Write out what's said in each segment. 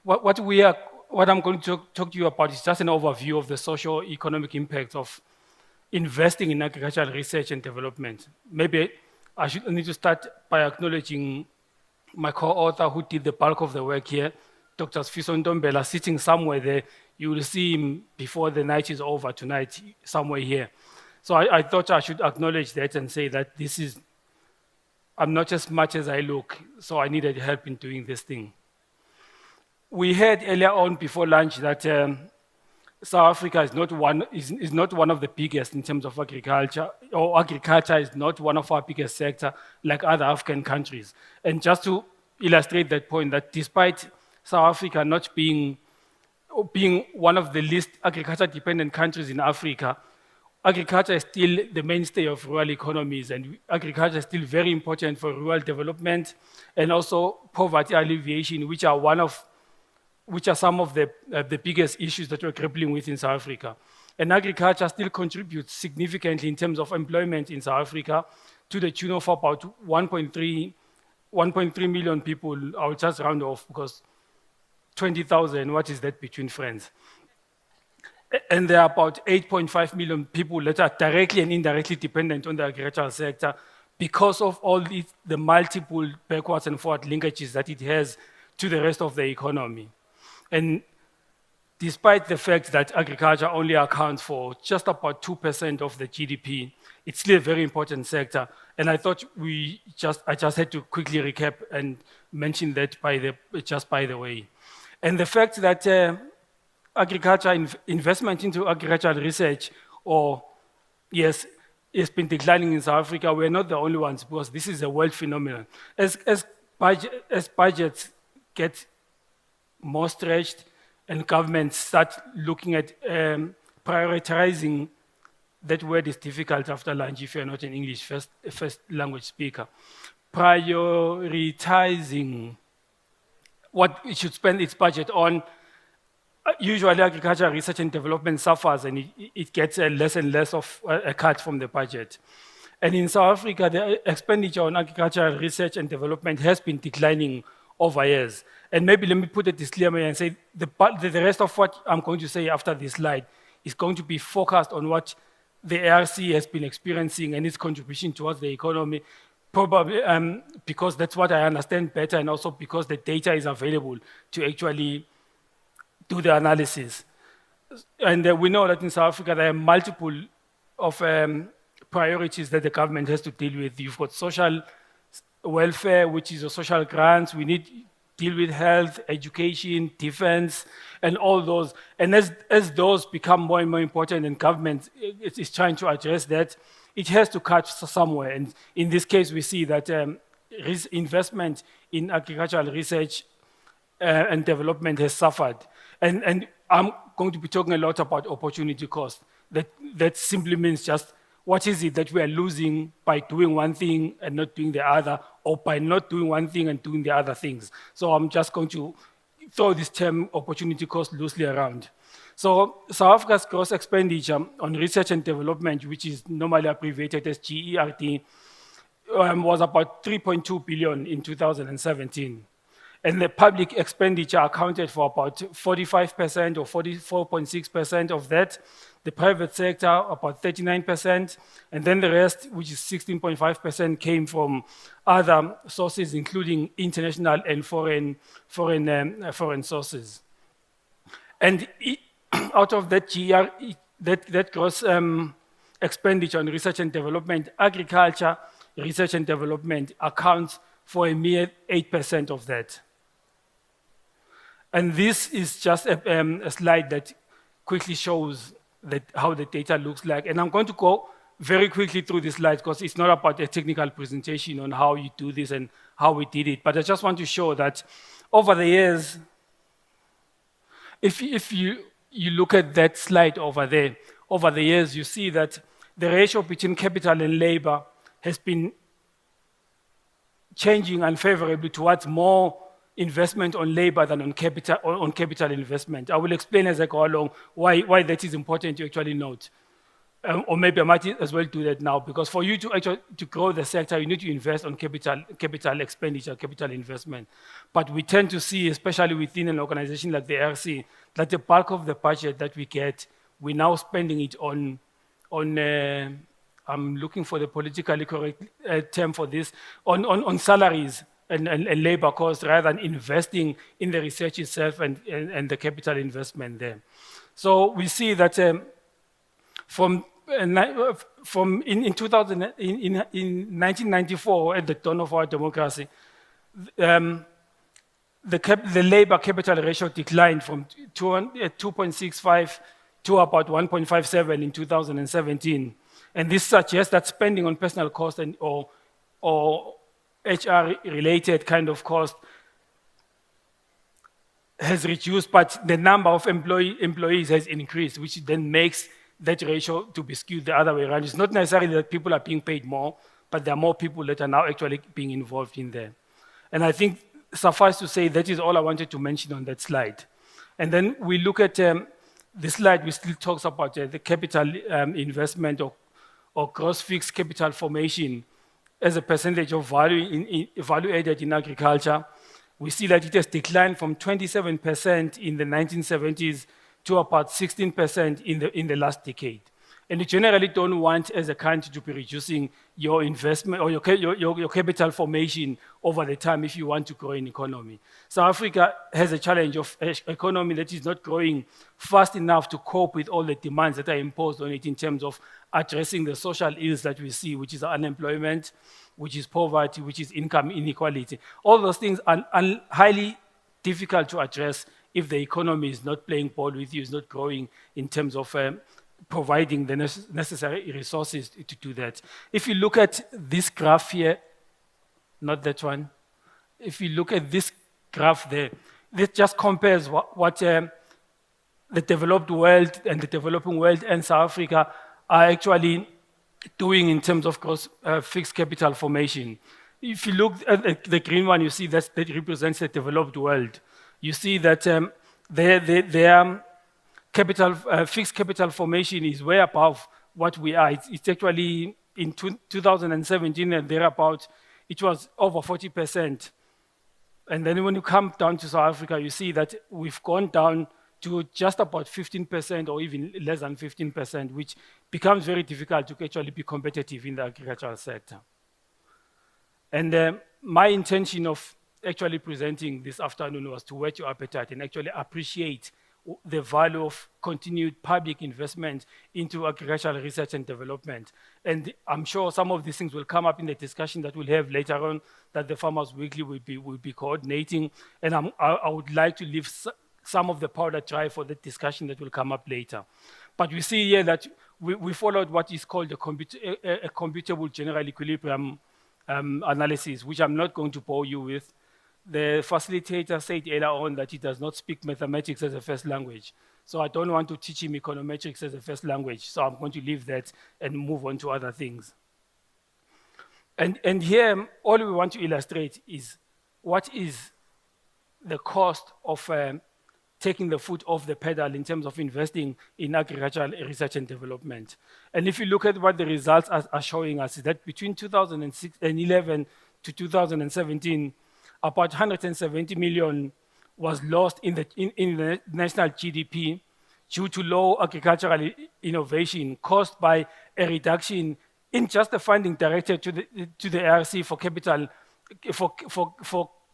what I'm going to talk to you about is just an overview of the socio-economic impacts of investing in agricultural research and development. Maybe I need to start by acknowledging my co-author who did the bulk of the work here, Dr. Thulasizwe Mkhabela, sitting somewhere there. You will see him before the night is over tonight, somewhere here. So I thought I should acknowledge that and say that I'm not as much as I look, so I needed help in doing this thing. We heard earlier on before lunch that South Africa is not one of the biggest in terms of agriculture, or agriculture is not one of our biggest sector like other African countries. And just to illustrate that point, that despite South Africa not being one of the least agriculture-dependent countries in Africa, agriculture is still the mainstay of rural economies, and agriculture is still very important for rural development and also poverty alleviation, which are some of the biggest issues that we're grappling with in South Africa. And agriculture still contributes significantly in terms of employment in South Africa to the tune of about 1.3 million people. I'll just round off because 20,000, what is that between friends? And there are about 8.5 million people that are directly and indirectly dependent on the agricultural sector because of all the multiple backwards and forward linkages that it has to the rest of the economy. And despite the fact that agriculture only accounts for just about 2% of the GDP, it's still a very important sector. And I thought I just had to quickly recap and mention that just by the way. And the fact that investment into agricultural research, has been declining in South Africa. We're not the only ones because this is a world phenomenon. As budgets get more stretched and governments start looking at prioritizing, that word is difficult after lunch if you're not an English first language speaker. Prioritizing what it should spend its budget on. Usually agricultural research and development suffers and it gets less and less of a cut from the budget. And in South Africa, the expenditure on agricultural research and development has been declining over years. And maybe let me put a disclaimer and say the rest of what I'm going to say after this slide is going to be focused on what the ARC has been experiencing and its contribution towards the economy, probably because that's what I understand better and also because the data is available to actually do the analysis. And we know that in South Africa, there are multiple of priorities that the government has to deal with. You've got social welfare, which is your social grants. We need to deal with health, education, defense, and all those. And as those become more and more important and government is trying to address that, it has to cut somewhere. And in this case, we see that investment in agricultural research and development has suffered. And I'm going to be talking a lot about opportunity cost. That simply means just what is it that we are losing by doing one thing and not doing the other, or by not doing one thing and doing the other things. So I'm just going to throw this term opportunity cost loosely around. So South Africa's gross expenditure on research and development, which is normally abbreviated as GERD, was about 3.2 billion in 2017. And the public expenditure accounted for about 45% or 44.6% of that. The private sector, about 39%. And then the rest, which is 16.5%, came from other sources, including international and foreign sources. And out of that that gross expenditure on research and development, agriculture, research and development accounts for a mere 8% of that. And this is just a slide that quickly shows how the data looks like. And I'm going to go very quickly through this slide because it's not about a technical presentation on how you do this and how we did it. But I just want to show that over the years, if you look at that slide over there, over the years, you see that the ratio between capital and labor has been changing unfavorably towards more investment on labor than on capital investment. I will explain as I go along why that is important to actually note. or maybe I might as well do that now, because for you to actually to grow the sector, you need to invest on capital expenditure, capital investment. But we tend to see, especially within an organization like the RC, that the bulk of the budget that we get, we're now spending it on I'm looking for the politically correct term for this, on salaries and labor costs, rather than investing in the research itself and the capital investment there. So we see that from in 2000 in 1994, at the dawn of our democracy, the labor capital ratio declined from 2.65 to about 1.57 in 2017, and this suggests that spending on personal cost and or HR related kind of cost has reduced, but the number of employees has increased, which then makes that ratio to be skewed the other way around. It's not necessarily that people are being paid more, but there are more people that are now actually being involved in there. And I think, suffice to say, that is all I wanted to mention on that slide. And then we look at the slide, which still talks about the capital investment or gross fixed capital formation as a percentage of value added in agriculture. We see that it has declined from 27% in the 1970s to about 16% in the last decade. And you generally don't want, as a country, to be reducing your investment or your capital formation over the time if you want to grow an economy. South Africa has a challenge of an economy that is not growing fast enough to cope with all the demands that are imposed on it in terms of addressing the social ills that we see, which is unemployment, which is poverty, which is income inequality. All those things are highly difficult to address if the economy is not playing ball with you, is not growing in terms of providing the necessary resources to do that. If you look at this graph here, not that one, if you look at this graph there, this just compares what the developed world and the developing world and South Africa are actually doing in terms of gross fixed capital formation. If you look at the green one, you see that represents the developed world. You see that their fixed capital formation is way above what we are. It's actually in 2017 and thereabout, it was over 40%. And then when you come down to South Africa, you see that we've gone down to just about 15% or even less than 15%, which becomes very difficult to actually be competitive in the agricultural sector. And my intention of actually presenting this afternoon was to whet your appetite and actually appreciate the value of continued public investment into agricultural research and development. And I'm sure some of these things will come up in the discussion that we'll have later on, that the Farmers Weekly will be coordinating. And I would like to leave some of the powder dry for the discussion that will come up later. But we see here that we followed what is called a computable general equilibrium analysis, which I'm not going to bore you with. The facilitator said earlier on that he does not speak mathematics as a first language. So I don't want to teach him econometrics as a first language. So I'm going to leave that and move on to other things. And here, all we want to illustrate is what is the cost of taking the foot off the pedal in terms of investing in agricultural research and development. And if you look at what the results are showing us, is that between 2011 to 2017, about 170 million was lost in the national GDP due to low agricultural innovation caused by a reduction in just the funding directed to the ARC for capital, for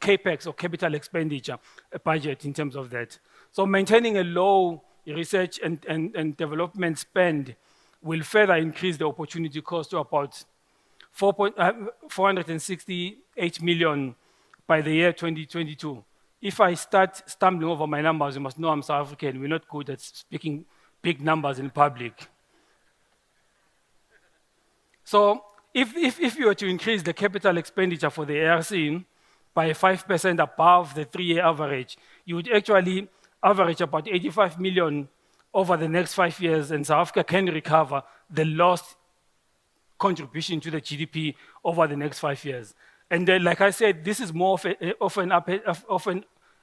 capex or capital expenditure budget in terms of that. So maintaining a low research and development spend will further increase the opportunity cost to about 468 million by the year 2022. If I start stumbling over my numbers, you must know I'm South African. We're not good at speaking big numbers in public. So if you were to increase the capital expenditure for the ARC by 5% above the 3-year average, you would actually average about 85 million over the next 5 years, and South Africa can recover the lost contribution to the GDP over the next 5 years. And like I said, this is more of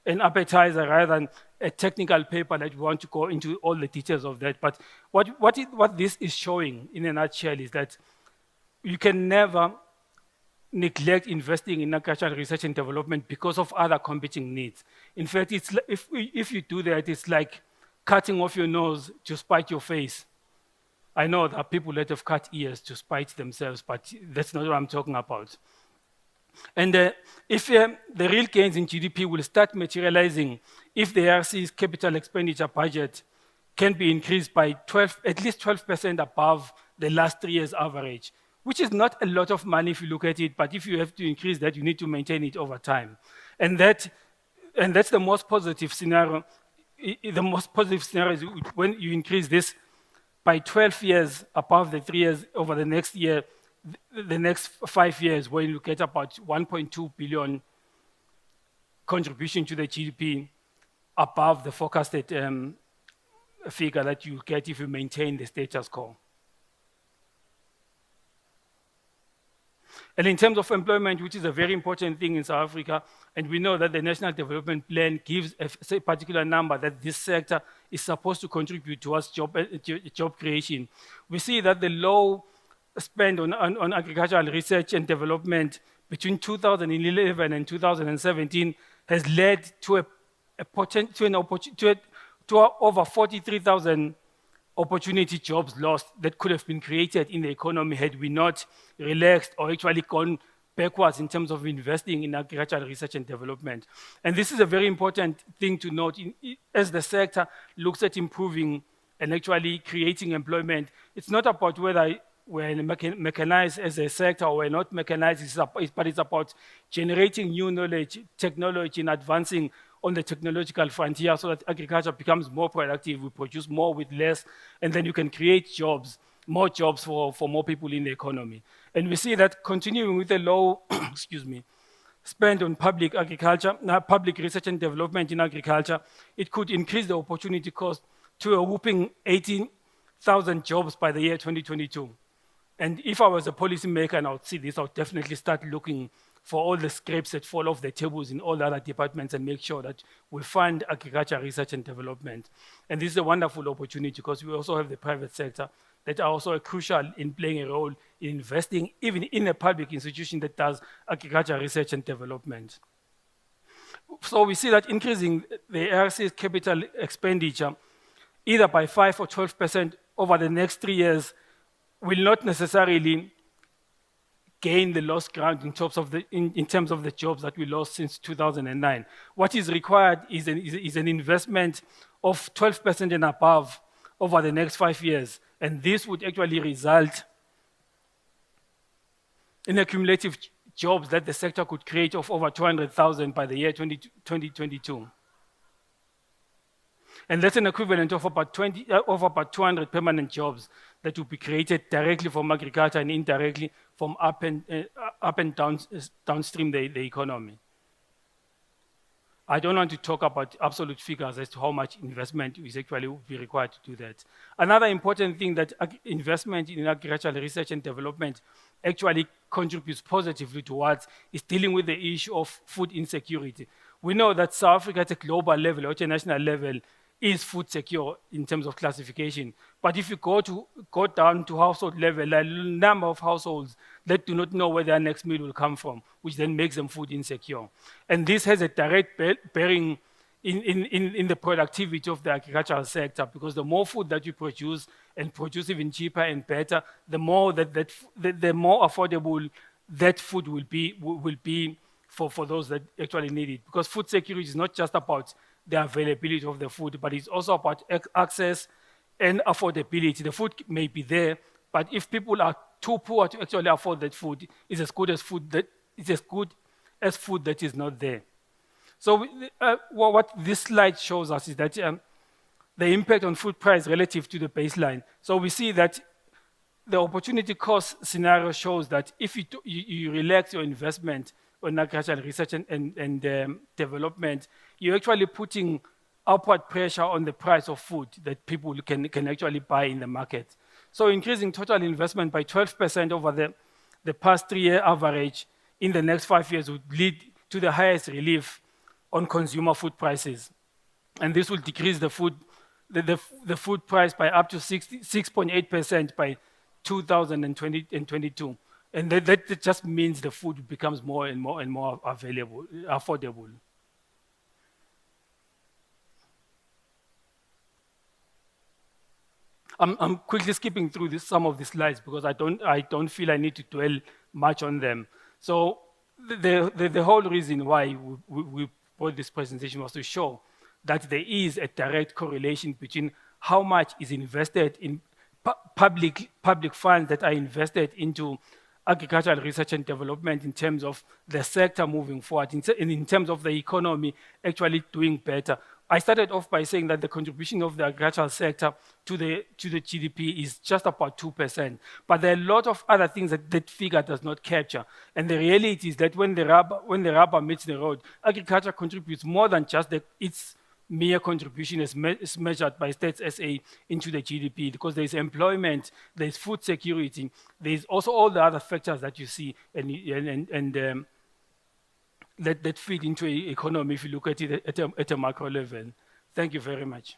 an appetizer rather than a technical paper that we want to go into all the details of that. But what this is showing in a nutshell is that you can never neglect investing in agricultural research and development because of other competing needs. In fact, if you do that, it's like cutting off your nose to spite your face. I know there are people that have cut ears to spite themselves, but that's not what I'm talking about. And if the real gains in GDP will start materializing if the ARC's capital expenditure budget can be increased by at least 12% above the last 3 years' average, which is not a lot of money if you look at it, but if you have to increase that, you need to maintain it over time. And that's the most positive scenario. The most positive scenario is when you increase this by 12 years above the 3 years over the next year, the next 5 years, when you get about 1.2 billion contribution to the GDP above the forecasted figure that you get if you maintain the status quo. And in terms of employment, which is a very important thing in South Africa, and we know that the National Development Plan gives a particular number that this sector is supposed to contribute towards job creation. We see that the low spend on agricultural research and development between 2011 and 2017 has led to over 43,000 opportunity jobs lost that could have been created in the economy had we not relaxed or actually gone backwards in terms of investing in agricultural research and development. And this is a very important thing to note as the sector looks at improving and actually creating employment. It's not about whether we're mechanized as a sector or we're not mechanized, but it's about generating new knowledge, technology, and advancing on the technological frontier so that agriculture becomes more productive, we produce more with less, and then you can create jobs, more jobs for more people in the economy. And we see that continuing with the low, spend on public agriculture, public research and development in agriculture, it could increase the opportunity cost to a whopping 18,000 jobs by the year 2022. And if I was a policymaker and I would see this, I would definitely start looking for all the scrapes that fall off the tables in all the other departments and make sure that we fund agriculture research and development. And this is a wonderful opportunity because we also have the private sector that are also crucial in playing a role in investing even in a public institution that does agriculture research and development. So we see that increasing the ARC's capital expenditure either by 5 or 12% over the next 3 years will not necessarily gain the lost ground in terms of the jobs that we lost since 2009. What is required is an investment of 12% and above over the next 5 years. And this would actually result in a cumulative jobs that the sector could create of over 200,000 by the year 2022. And that's an equivalent of about 200 permanent jobs that will be created directly from agriculture and indirectly from up and downstream the economy. I don't want to talk about absolute figures as to how much investment is actually will be required to do that. Another important thing that investment in agricultural research and development actually contributes positively towards is dealing with the issue of food insecurity. We know that South Africa at a global level or international level is food secure in terms of classification. But if you go down to household level, a number of households that do not know where their next meal will come from, which then makes them food insecure. And this has a direct bearing in the productivity of the agricultural sector, because the more food that you produce and produce even cheaper and better, the more the more affordable that food will be for those that actually need it. Because food security is not just about the availability of the food, but it's also about access and affordability. The food may be there, but if people are too poor to actually afford that food, it's as good as food that is not there. So what this slide shows us is that the impact on food price relative to the baseline. So we see that the opportunity cost scenario shows that if you relax your investment on agricultural research and development, you're actually putting upward pressure on the price of food that people can actually buy in the market. So increasing total investment by 12% over the past 3-year average in the next 5 years would lead to the highest relief on consumer food prices. And this will decrease the food price by up to 6.8% by 2022. And that just means the food becomes more and more available, affordable. I'm quickly skipping through some of these slides because I don't feel I need to dwell much on them. So the whole reason why we brought this presentation was to show that there is a direct correlation between how much is invested in public funds that are invested into agricultural research and development in terms of the sector moving forward, in terms of the economy actually doing better. I started off by saying that the contribution of the agricultural sector to the GDP is just about 2%. But there are a lot of other things that figure does not capture. And the reality is that when the rubber meets the road, agriculture contributes more than just its mere contribution is measured by Stats SA into the GDP, because there's employment, there's food security, there's also all the other factors that you see and that feed into an economy if you look at it at a macro level. Thank you very much.